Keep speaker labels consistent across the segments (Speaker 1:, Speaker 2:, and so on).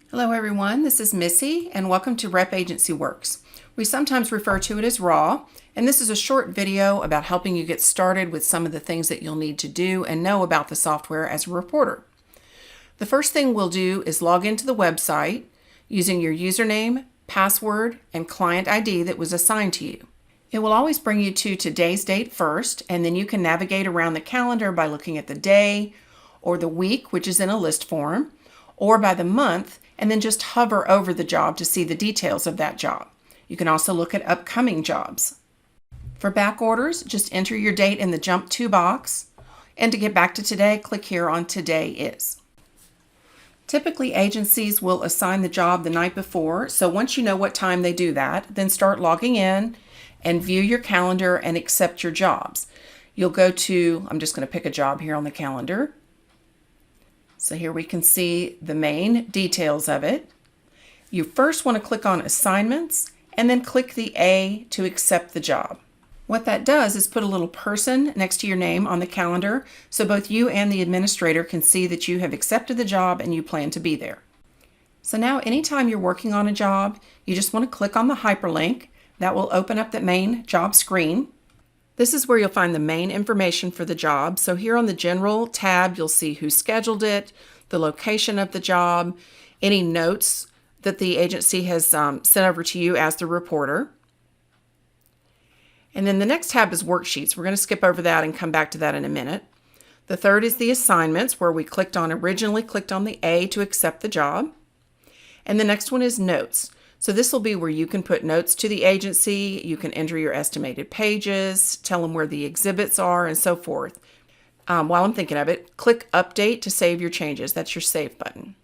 Speaker 1: Hello everyone, this is Missy and welcome to Rep Agency Works. We sometimes refer to it as RAW, and this is a short video about helping you get started with some of the things that you'll need to do and know about the software as a reporter. The first thing we'll do is log into the website using your username, password, and client ID that was assigned to you. It will always bring you to today's date first, and then you can navigate around the calendar by looking at the day or the week, which is in a list form, or by the month, and then just hover over the job to see the details of that job. You can also look at upcoming jobs. For back orders, just enter your date in the Jump To box, and to get back to today, click here on Today Is. Typically, agencies will assign the job the night before, so once you know what time they do that, then start logging in and view your calendar and accept your jobs. You'll go to, I'm just going to pick a job here on the calendar. So here we can see the main details of it. You first want to click on Assignments and then click the A to accept the job. What that does is put a little person next to your name on the calendar so both you and the administrator can see that you have accepted the job and you plan to be there. So now anytime you're working on a job, you just want to click on the hyperlink. That will open up the main job screen. This is where you'll find the main information for the job. So here on the General tab, you'll see who scheduled it, the location of the job, any notes that the agency has sent over to you as the reporter. And then the next tab is Worksheets. We're going to skip over that and come back to that in a minute. The third is the Assignments, where we originally clicked on the A to accept the job. And the next one is Notes. So this will be where you can put notes to the agency, you can enter your estimated pages, tell them where the exhibits are, and so forth. While I'm thinking of it, click Update to save your changes. That's your Save button.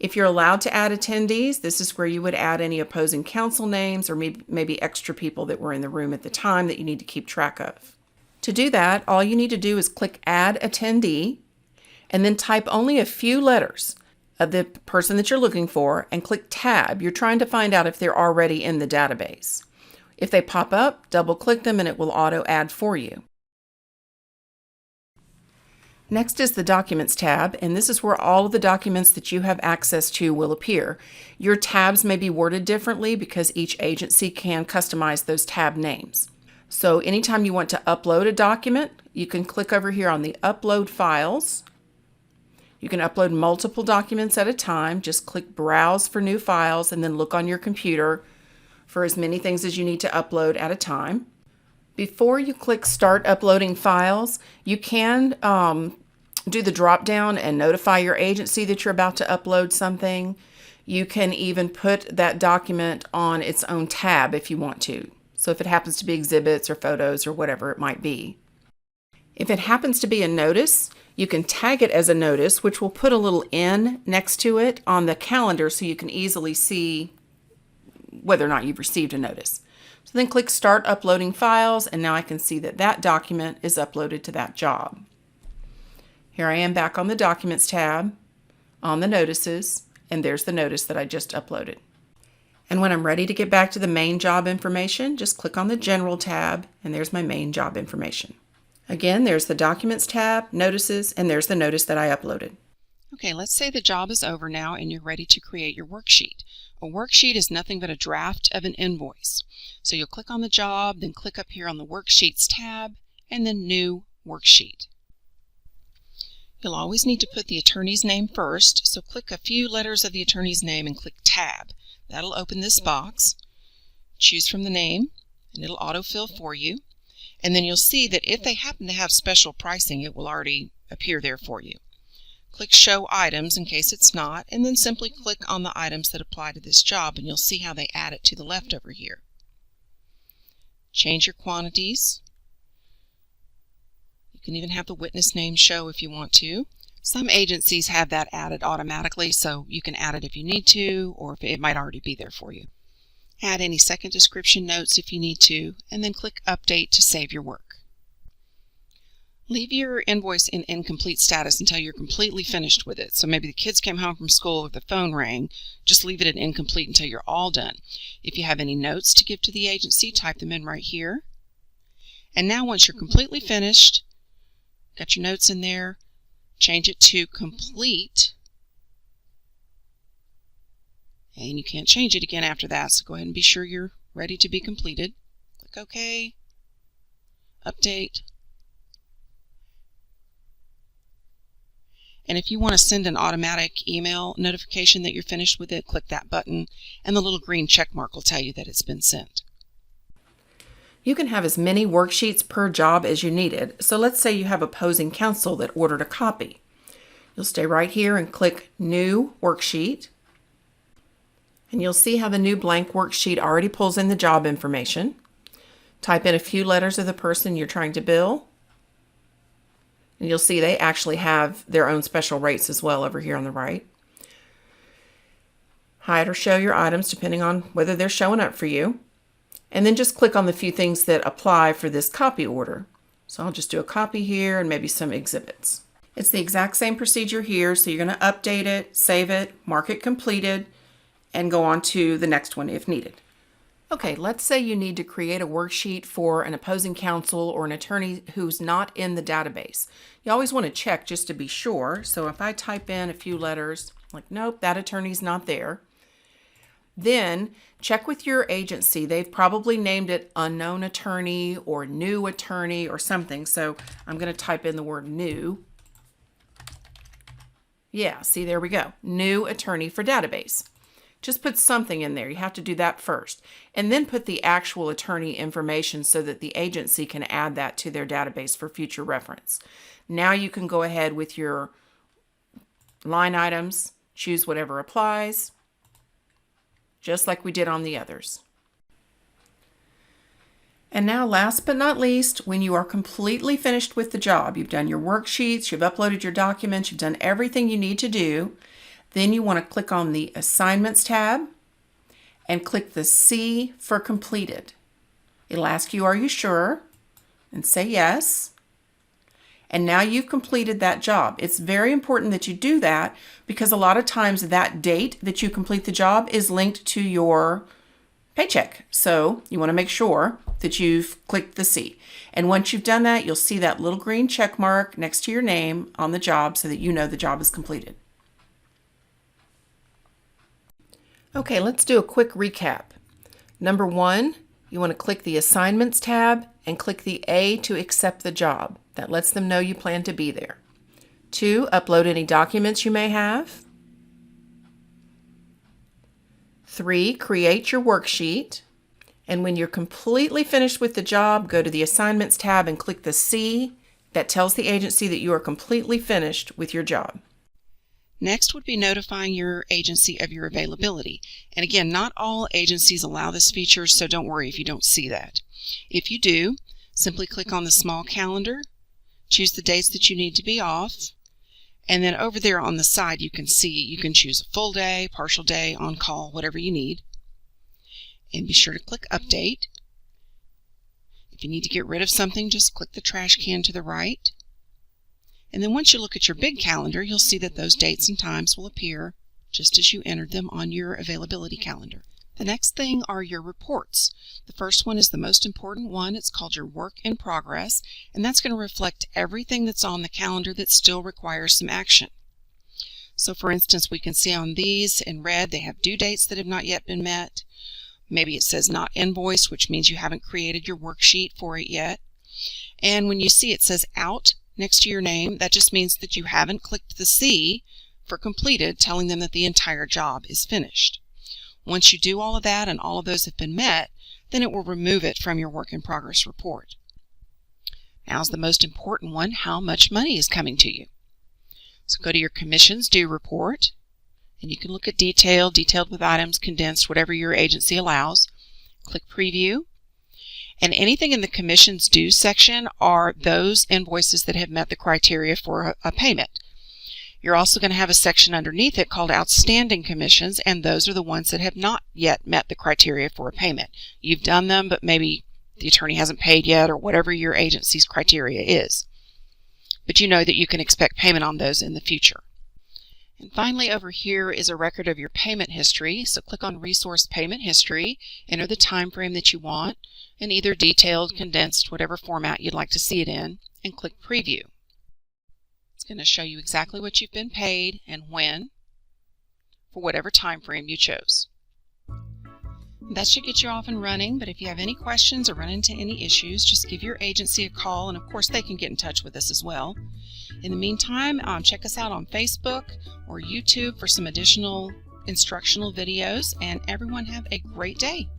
Speaker 1: If you're allowed to add attendees, this is where you would add any opposing counsel names or maybe extra people that were in the room at the time that you need to keep track of. To do that, all you need to do is click Add Attendee and then type only a few letters of the person that you're looking for and click Tab. You're trying to find out if they're already in the database. If they pop up, double click them and it will auto add for you. Next is the Documents tab, and this is where all of the documents that you have access to will appear. Your tabs may be worded differently because each agency can customize those tab names. So anytime you want to upload a document, you can click over here on the Upload Files. You can upload multiple documents at a time. Just click Browse for new files and then look on your computer for as many things as you need to upload at a time. Before you click Start Uploading Files, you can do the drop down and notify your agency that you're about to upload something. You can even put that document on its own tab if you want to. So if it happens to be exhibits or photos or whatever it might be. If it happens to be a notice, you can tag it as a notice, which will put a little N next to it on the calendar so you can easily see whether or not you've received a notice. So then click Start Uploading Files, and now I can see that that document is uploaded to that job. Here I am back on the Documents tab, on the Notices, and there's the notice that I just uploaded. And when I'm ready to get back to the main job information, just click on the General tab, and there's my main job information. Again, there's the Documents tab, Notices, and there's the notice that I uploaded.
Speaker 2: Okay, let's say the job is over now and you're ready to create your worksheet. A worksheet is nothing but a draft of an invoice. So you'll click on the job, then click up here on the Worksheets tab, and then New Worksheet. You'll always need to put the attorney's name first, so click a few letters of the attorney's name and click Tab. That'll open this box. Choose from the name, and it'll autofill for you. And then you'll see that if they happen to have special pricing, it will already appear there for you. Click Show Items in case it's not, and then simply click on the items that apply to this job, and you'll see how they add it to the left over here. Change your quantities. You can even have the witness name show if you want to. Some agencies have that added automatically, so you can add it if you need to, or if it might already be there for you. Add any second description notes if you need to, and then click Update to save your work. Leave your invoice in incomplete status until you're completely finished with it. So maybe the kids came home from school or the phone rang. Just leave it in incomplete until you're all done. If you have any notes to give to the agency, type them in right here. And now once you're completely finished, got your notes in there, change it to complete, And you can't change it again after that, so go ahead and be sure you're ready to be completed. Click OK, update. And if you want to send an automatic email notification that you're finished with it, click that button, and the little green check mark will tell you that it's been sent.
Speaker 1: You can have as many worksheets per job as you needed. So let's say you have opposing counsel that ordered a copy. You'll stay right here and click New Worksheet. And you'll see how the new blank worksheet already pulls in the job information. Type in a few letters of the person you're trying to bill. And you'll see they actually have their own special rates as well over here on the right. Hide or show your items depending on whether they're showing up for you. And then just click on the few things that apply for this copy order. So I'll just do a copy here and maybe some exhibits. It's the exact same procedure here, so you're going to update it, save it, mark it completed, and go on to the next one if needed. Okay, let's say you need to create a worksheet for an opposing counsel or an attorney who's not in the database. You always want to check just to be sure. So if I type in a few letters, like, nope, that attorney's not there. Then check with your agency. They've probably named it unknown attorney or new attorney or something. So I'm going to type in the word new. Yeah, see, there we go. New attorney for database. Just put something in there. You have to do that first. And then put the actual attorney information so that the agency can add that to their database for future reference. Now you can go ahead with your line items, choose whatever applies, just like we did on the others. And now, last but not least, when you are completely finished with the job, you've done your worksheets, you've uploaded your documents, you've done everything you need to do, then you want to click on the Assignments tab and click the C for completed. It'll ask you, are you sure? And say yes. And now you've completed that job. It's very important that you do that because a lot of times that date that you complete the job is linked to your paycheck. So you want to make sure that you've clicked the C. And once you've done that, you'll see that little green check mark next to your name on the job so that you know the job is completed. Okay, let's do a quick recap. Number 1, you want to click the Assignments tab and click the A to accept the job. That lets them know you plan to be there. 2, upload any documents you may have. 3, create your worksheet. And when you're completely finished with the job, go to the Assignments tab and click the C. That tells the agency that you are completely finished with your job.
Speaker 2: Next would be notifying your agency of your availability. And again, not all agencies allow this feature, so don't worry if you don't see that. If you do, simply click on the small calendar, choose the dates that you need to be off, and then over there on the side you can choose a full day, partial day, on call, whatever you need. And be sure to click Update. If you need to get rid of something, just click the trash can to the right. And then once you look at your big calendar, you'll see that those dates and times will appear just as you entered them on your availability calendar. The next thing are your reports. The first one is the most important one. It's called your Work in Progress, and that's going to reflect everything that's on the calendar that still requires some action. So for instance, we can see on these in red, they have due dates that have not yet been met. Maybe it says not invoiced, which means you haven't created your worksheet for it yet. And when you see it says out next to your name, that just means that you haven't clicked the C for completed, telling them that the entire job is finished. Once you do all of that and all of those have been met, then it will remove it from your Work in Progress report. Now's the most important one, how much money is coming to you. So go to your Commissions Due report, and you can look at detailed with items, condensed, whatever your agency allows. Click Preview. And anything in the Commissions Due section are those invoices that have met the criteria for a payment. You're also going to have a section underneath it called Outstanding Commissions, and those are the ones that have not yet met the criteria for a payment. You've done them, but maybe the attorney hasn't paid yet, or whatever your agency's criteria is. But you know that you can expect payment on those in the future. And finally, over here is a record of your payment history. So click on Resource Payment History, enter the time frame that you want, in either detailed, condensed, whatever format you'd like to see it in, and click Preview. It's going to show you exactly what you've been paid and when. for whatever time frame you chose. That should get you off and running, but if you have any questions or run into any issues, just give your agency a call, and of course they can get in touch with us as well. In the meantime, check us out on Facebook or YouTube for some additional instructional videos, and everyone have a great day.